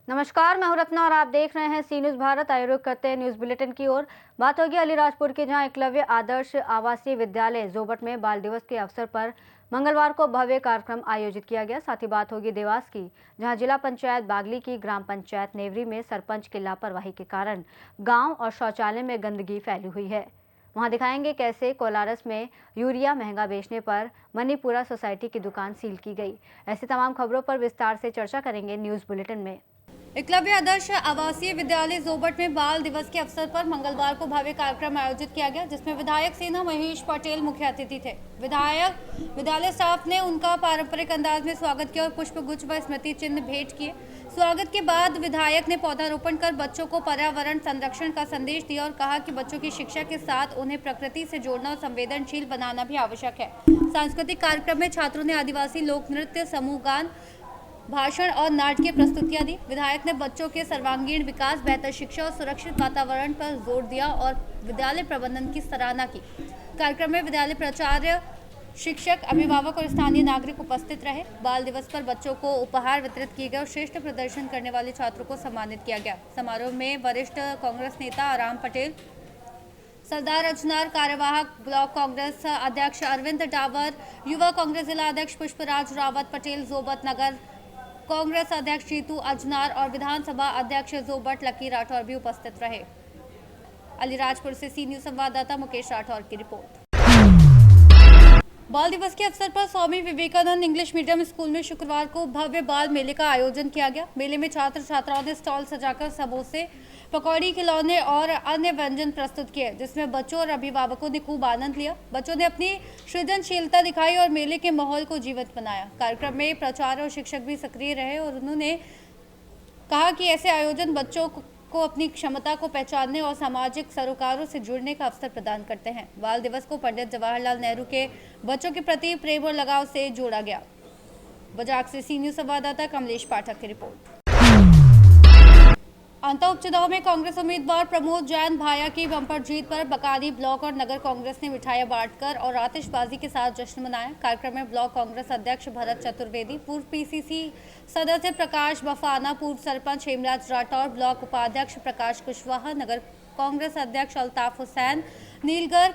नमस्कार, मैं हूं रत्ना और आप देख रहे हैं सी न्यूज़ भारत। आए रुख करते हैं न्यूज़ बुलेटिन की ओर। बात होगी अलीराजपुर के, जहां एकलव्य आदर्श आवासीय विद्यालय जोबट में बाल दिवस के अवसर पर मंगलवार को भव्य कार्यक्रम आयोजित किया गया। साथ ही बात होगी देवास की, जहां जिला पंचायत बागली की ग्राम पंचायत नेवरी में सरपंच की लापरवाही के कारण गाँव और शौचालय में गंदगी फैली हुई है। वहां दिखाएंगे कैसे कोलारस में यूरिया महंगा बेचने पर मनीपुरा सोसाइटी की दुकान सील की गई। ऐसी तमाम खबरों पर विस्तार से चर्चा करेंगे न्यूज़ बुलेटिन में। एकलव्य आदर्श आवासीय विद्यालय जोबट में बाल दिवस के अवसर पर मंगलवार को भव्य कार्यक्रम आयोजित किया गया, जिसमें विधायक सेना महेश पटेल मुख्य अतिथि थे। विद्यालय स्टाफ ने उनका पारंपरिक अंदाज में स्वागत किया और पुष्प गुच्छ व स्मृति चिन्ह भेंट किए। स्वागत के बाद विधायक ने पौधारोपण कर बच्चों को पर्यावरण संरक्षण का संदेश दिया और कहा कि बच्चों की शिक्षा के साथ उन्हें प्रकृति से जोड़ना और संवेदनशील बनाना भी आवश्यक है। सांस्कृतिक कार्यक्रम में छात्रों ने आदिवासी लोक नृत्य, समूह गान, भाषण और नाटकीय प्रस्तुतियां दी। विधायक ने बच्चों के सर्वांगीण विकास, बेहतर शिक्षा और सुरक्षित वातावरण पर जोर दिया और विद्यालय प्रबंधन की सराहना की। कार्यक्रम में विद्यालय प्राचार्य, शिक्षक, अभिभावक और स्थानीय नागरिक उपस्थित रहे। बाल दिवस पर बच्चों को उपहार वितरित किए गए और श्रेष्ठ प्रदर्शन करने वाले छात्रों को सम्मानित किया गया। समारोह में वरिष्ठ कांग्रेस नेता आराम पटेल, सरदार अजनार, कार्यवाहक ब्लॉक कांग्रेस अध्यक्ष अरविंद डावर, युवा कांग्रेस जिला अध्यक्ष पुष्पराज रावत पटेल, जोबट नगर कांग्रेस अध्यक्ष जीतू अजनार और विधानसभा अध्यक्ष जोबट लकी राठौर भी उपस्थित रहे। अलीराजपुर से सी न्यूज़ संवाददाता मुकेश राठौर की रिपोर्ट। बाल दिवस के अवसर पर Swami Vivekananda English medium school में शुक्रवार को भव्य बाल मेले का आयोजन किया गया। मेले में छात्र छात्राओं ने स्टॉल सजाकर समोसे, पकौड़ी, खिलौने और अन्य व्यंजन प्रस्तुत किए, जिसमें बच्चों और अभिभावकों ने खूब आनंद लिया। बच्चों ने अपनी सृजनशीलता दिखाई और मेले के माहौल को जीवंत बनाया। कार्यक्रम में प्राचार्य और शिक्षक भी सक्रिय रहे और उन्होंने कहा कि ऐसे आयोजन बच्चों को अपनी क्षमता को पहचानने और सामाजिक सरोकारों से जुड़ने का अवसर प्रदान करते हैं। बाल दिवस को पंडित जवाहरलाल नेहरू के बच्चों के प्रति प्रेम और लगाव से जोड़ा गया। बजाक से सी न्यूज़ संवाददाता कमलेश पाठक की रिपोर्ट। अंतर उपचुनाव में कांग्रेस उम्मीदवार प्रमोद जैन भाया की बंपर जीत पर बकानी ब्लॉक और नगर कांग्रेस ने मिठाइयां बांटकर और आतिशबाजी के साथ जश्न मनाया। कार्यक्रम में ब्लॉक कांग्रेस अध्यक्ष भरत चतुर्वेदी, पूर्व पीसीसी सदस्य प्रकाश बफाना, पूर्व सरपंच हेमराज राठौर, ब्लॉक उपाध्यक्ष प्रकाश कुशवाहा, नगर कांग्रेस अध्यक्ष अल्ताफ हुसैन नीलगर,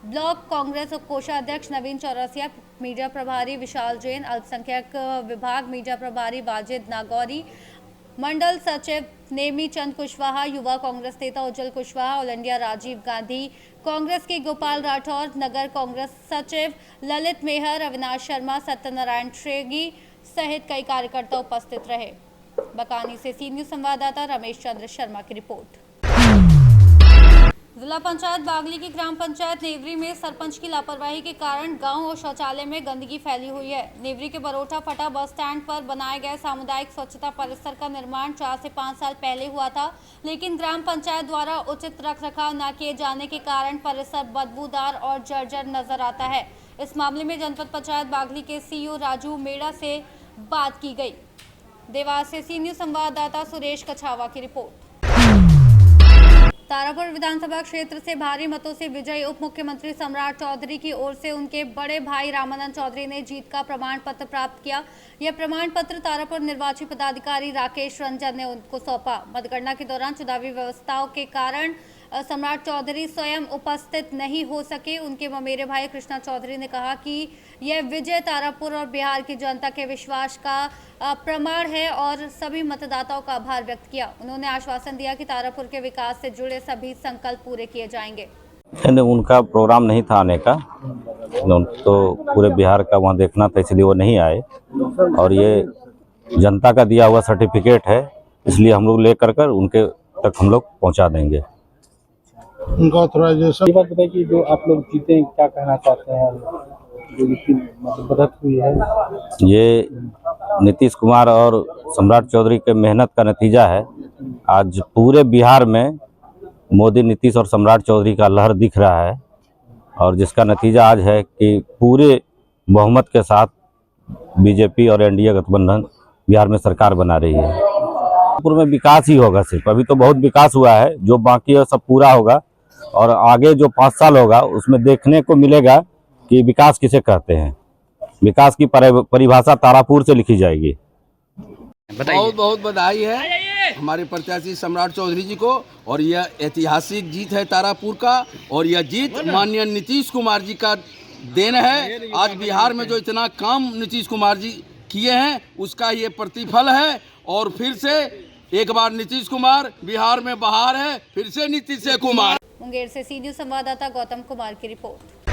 ब्लॉक कांग्रेस कोषाध्यक्ष नवीन चौरसिया, मीडिया प्रभारी विशाल जैन, अल्पसंख्यक विभाग मीडिया प्रभारी वाजिद नागौरी, मंडल सचिव नेमी चंद कुशवाहा, युवा कांग्रेस नेता उज्जवल कुशवाहा, ऑल इंडिया राजीव गांधी कांग्रेस के गोपाल राठौर, नगर कांग्रेस सचिव ललित मेहर, अविनाश शर्मा, सत्यनारायण ट्रेगी सहित कई कार्यकर्ता उपस्थित रहे। बकानी से सी न्यूज़ संवाददाता रमेश चंद्र शर्मा की रिपोर्ट। जिला पंचायत बागली की ग्राम पंचायत नेवरी में सरपंच की लापरवाही के कारण गांव और शौचालय में गंदगी फैली हुई है। नेवरी के बरोठा फटा बस स्टैंड पर बनाए गए सामुदायिक स्वच्छता परिसर का निर्माण 4 से 5 साल पहले हुआ था, लेकिन ग्राम पंचायत द्वारा उचित रखरखाव न किए जाने के कारण परिसर बदबूदार और जर्जर नजर आता है। इस मामले में जनपद पंचायत बागली के सीईओ राजू मेड़ा से बात की गई। देवास से सी न्यूज़ संवाददाता सुरेश कछावा की रिपोर्ट। तारापुर विधानसभा क्षेत्र से भारी मतों से विजयी उप मुख्यमंत्री सम्राट चौधरी की ओर से उनके बड़े भाई रामानंद चौधरी ने जीत का प्रमाण पत्र प्राप्त किया। यह प्रमाण पत्र तारापुर निर्वाची पदाधिकारी राकेश रंजन ने उनको सौंपा। मतगणना के दौरान चुनावी व्यवस्थाओं के कारण सम्राट चौधरी स्वयं उपस्थित नहीं हो सके। उनके ममेरे भाई कृष्णा चौधरी ने कहा कि यह विजय तारापुर और बिहार की जनता के विश्वास का प्रमाण है और सभी मतदाताओं का आभार व्यक्त किया। उन्होंने आश्वासन दिया कि तारापुर के विकास से जुड़े सभी संकल्प पूरे किए जाएंगे। उनका प्रोग्राम नहीं था आने का, तो पूरे बिहार का वहाँ देखना था, इसलिए वो नहीं आए। और ये जनता का दिया हुआ सर्टिफिकेट है, इसलिए हम लोग लेकर कर उनके तक हम लोग पहुँचा देंगे। उनका ऑथराइजेशन। ये बात बताइए कि जो आप लोग जीते हैं, क्या कहना चाहते हैं? जो बढ़त हुई है, ये नीतीश कुमार और सम्राट चौधरी के मेहनत का नतीजा है। आज पूरे बिहार में मोदी, नीतीश और सम्राट चौधरी का लहर दिख रहा है और जिसका नतीजा आज है कि पूरे बहुमत के साथ बीजेपी और एनडीए गठबंधन बिहार में सरकार बना रही है। पूरे में विकास ही होगा, सिर्फ अभी तो बहुत विकास हुआ है, जो बाकी है सब पूरा होगा। और आगे जो 5 साल होगा उसमें देखने को मिलेगा कि विकास किसे कहते हैं। विकास की परिभाषा तारापुर से लिखी जाएगी। बहुत बहुत बधाई है हमारे प्रत्याशी सम्राट चौधरी जी को, और यह ऐतिहासिक जीत है तारापुर का, और यह जीत माननीय नीतीश कुमार जी का देन है। आज बिहार में जो इतना काम नीतीश कुमार जी किए हैं उसका ये प्रतिफल है। और फिर से एक बार नीतीश कुमार, बिहार में बहार है, फिर से नीतीश कुमार। मुंगेर से सी न्यूज संवाददाता गौतम कुमार की रिपोर्ट।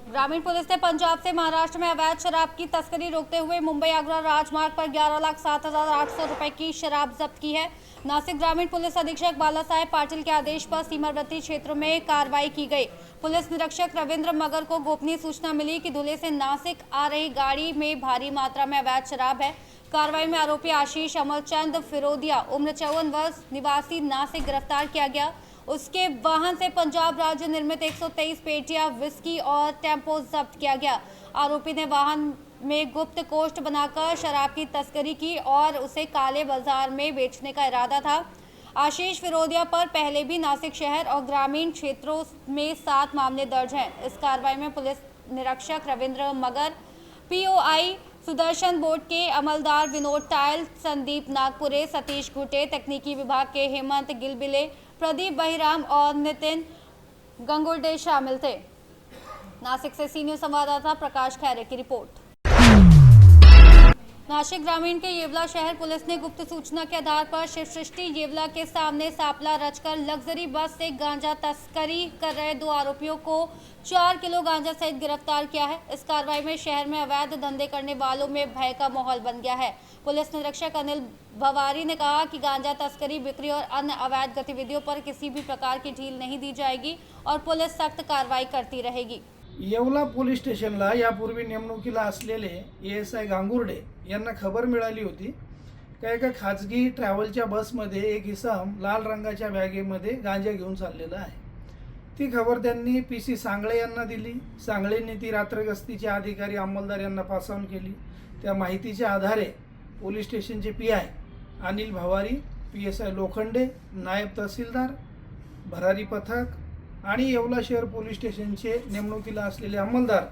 ग्रामीण पुलिस ने पंजाब से महाराष्ट्र में अवैध शराब की तस्करी रोकते हुए मुंबई आगरा राजमार्ग पर 11,07,800 रुपए की शराब जब्त की है। नासिक ग्रामीण पुलिस अधीक्षक बाला साहेब पाटिल के आदेश पर सीमावर्ती क्षेत्रों में कार्रवाई की गई। पुलिस निरीक्षक रविंद्र मगर को गोपनीय सूचना मिली कि धुले से नासिक आ रही गाड़ी में भारी मात्रा में अवैध शराब है। कार्रवाई में आरोपी आशीष अमरचंद फिरोदिया उम्र 54 वर्ष निवासी नासिक गिरफ्तार किया गया। उसके वाहन से पंजाब राज्य निर्मित 123 पेटियां विस्की और टेम्पो जब्त किया गया। आरोपी ने वाहन में गुप्त कोष्ठ बनाकर शराब की तस्करी की और उसे काले बाजार में बेचने का इरादा था। आशीष फिरोदिया पर पहले भी नासिक शहर और ग्रामीण क्षेत्रों में 7 मामले दर्ज हैं। इस कार्रवाई में पुलिस निरीक्षक रविंद्र मगर, पीओआई सुदर्शन बोर्ड के अमलदार विनोद टायल, संदीप नागपुरे, सतीश घुटे, तकनीकी विभाग के हेमंत गिलबिले, प्रदीप बहिराम और नितिन गंगुर्डे शामिल थे। नासिक से सी न्यूज संवाददाता प्रकाश खैरे की रिपोर्ट। नासिक ग्रामीण के येवला शहर पुलिस ने गुप्त सूचना के आधार पर शिव सृष्टि येवला के सामने सापला रचकर लग्जरी बस से गांजा तस्करी कर रहे 2 आरोपियों को 4 किलो गांजा सहित गिरफ्तार किया है। इस कार्रवाई में शहर में अवैध धंधे करने वालों में भय का माहौल बन गया है। पुलिस निरीक्षक अनिल भवारी ने कहा कि गांजा तस्करी, बिक्री और अन्य अवैध गतिविधियों पर किसी भी प्रकार की ढील नहीं दी जाएगी और पुलिस सख्त कार्रवाई करती रहेगी। येवला पोलीस स्टेशनला यापूर्वी नेमणुकीला असलेले ASI गांगुर्डे यांना खबर मिळाली होती का एका खाजगी ट्रॅव्हलच्या बसमध्ये एक इसम लाल रंगाच्या बॅगेमध्ये गांजा घेऊन चाललेला आहे। ती खबर त्यांनी PC सांगळे यांना दिली। सांगळेंनी ती रात्रगस्तीचे अधिकारी अंमलदार यांना पास ऑन केली। त्या माहितीच्या आधारे पोलीस स्टेशनचे PI अनिल भवारी, PSI लोखंडे, नायब तहसीलदार, भरारी पथक आणि येवला शहर पोलीस स्टेशनचे नेमणुकीला असलेले अंमलदार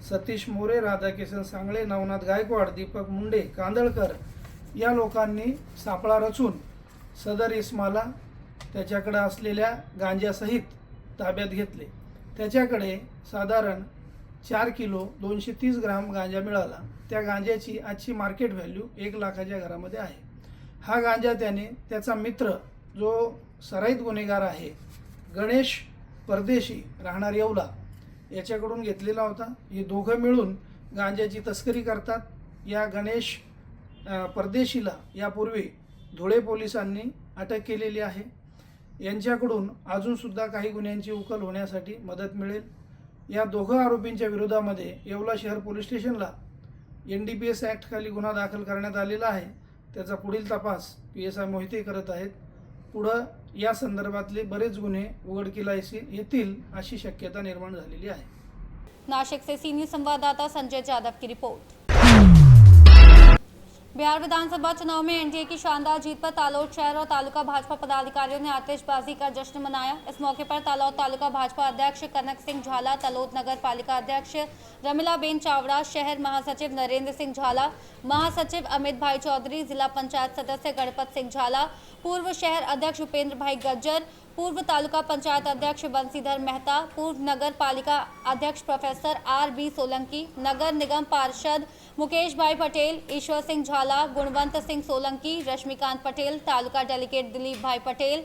सतीश मोरे, राधाकिशन सांगळे, नवनाथ गायकवाड, दीपक मुंडे, कांदळकर या लोकांनी सापळा रचून सदर इस्माला त्याच्याकडे असलेल्या गांजासहित ताब्यात घेतले। त्याच्याकडे साधारण 4 किलो 230 ग्राम गांजा मिळाला। त्या गांजाची आजची मार्केट व्हॅल्यू 1 लाखाच्या घरामध्ये आहे। हा गांजा त्याने त्याचा मित्र जो सराईत गुन्हेगार आहे गणेश परदेशी राहणार येवला याच्याकडून घेतलेला होता। हे दोघं मिळून गांजाची तस्करी करतात। या गणेश परदेशीला यापूर्वी धुळे पोलिसांनी अटक केलेली आहे। यांच्याकडून अजून सुद्धा काही गुन्ह्यांची उकल होण्यासाठी मदत मिळेल। या दोघं आरोपींच्या विरोधामध्ये येवला शहर पोलीस स्टेशनला NDPS ॲक्ट खाली गुन्हा दाखल करण्यात आलेला आहे। त्याचा पुढील तपास PSI मोहिते करत आहेत। पुढे या संदर्भातले बरेच गुन्हे उघडकीला येतील अशी शक्यता निर्माण झालेली आहे। नासिक से सी न्यूज संवाददाता संजय यादव की रिपोर्ट। बिहार विधानसभा चुनाव में एनडीए की शानदार जीत पर तालोद शहर और तालुका भाजपा पदाधिकारियों ने आतिशबाजी का जश्न मनाया। इस मौके पर तालोद तालुका भाजपा अध्यक्ष कनक सिंह झाला, तालोद नगर पालिका अध्यक्ष रमिला बेन चावड़ा, शहर महासचिव नरेंद्र सिंह झाला, महासचिव अमित भाई चौधरी, जिला पंचायत सदस्य गणपत सिंह झाला, पूर्व शहर अध्यक्ष उपेंद्र भाई गज्जर, पूर्व तालुका पंचायत अध्यक्ष बंसीधर मेहता, पूर्व नगर पालिका अध्यक्ष प्रोफेसर RB सोलंकी, नगर निगम पार्षद मुकेश भाई पटेल, ईश्वर सिंह झाला, गुणवंत सिंह सोलंकी, रश्मिकांत पटेल, तालुका डेलीगेट दिलीप भाई पटेल,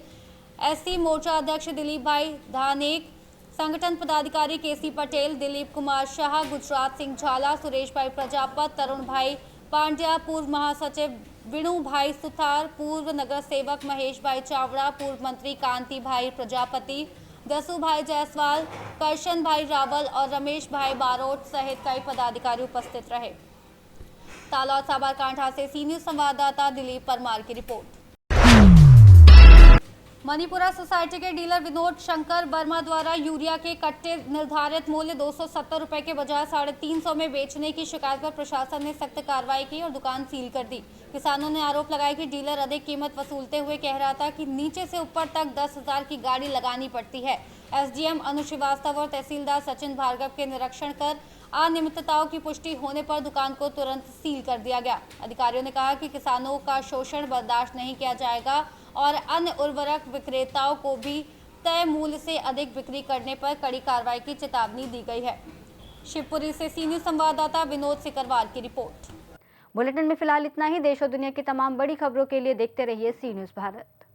SC मोर्चा अध्यक्ष दिलीप भाई धानेक, संगठन पदाधिकारी KC पटेल, दिलीप कुमार शाह, गुजरात सिंह झाला, सुरेश भाई प्रजापत, तरुण भाई पांड्या, पूर्व महासचिव विणु भाई सुथार, पूर्व नगर सेवक महेश भाई चावड़ा, पूर्व मंत्री कांति भाई प्रजापति, दसू भाई जायसवाल, करशन भाई रावल और रमेश भाई बारोट सहित कई पदाधिकारी उपस्थित रहे। तालोद साबरकांठा से सी न्यूज संवाददाता दिलीप परमार की रिपोर्ट। मणिपुरा सोसाइटी के डीलर विनोद शंकर वर्मा द्वारा यूरिया के कट्टे निर्धारित मूल्य 270 रुपए के बजाय 350 में बेचने की शिकायत पर प्रशासन ने सख्त कार्रवाई की और दुकान सील कर दी। किसानों ने आरोप लगाया कि डीलर अधिक कीमत वसूलते हुए कह रहा था कि नीचे से ऊपर तक 10,000 की गाड़ी लगानी पड़ती है। एसडीएम अनु श्रीवास्तव और तहसीलदार सचिन भार्गव के निरीक्षण कर अनियमितताओं की पुष्टि होने पर दुकान को तुरंत सील कर दिया गया। अधिकारियों ने कहा कि किसानों का शोषण बर्दाश्त नहीं किया जाएगा और अन्य उर्वरक विक्रेताओं को भी तय मूल्य से अधिक बिक्री करने पर कड़ी कार्रवाई की चेतावनी दी गई है। शिवपुरी से सी न्यूज़ संवाददाता विनोद सिकरवाल की रिपोर्ट। बुलेटिन में फिलहाल इतना ही। देश और दुनिया की तमाम बड़ी खबरों के लिए देखते रहिए सी न्यूज़ भारत।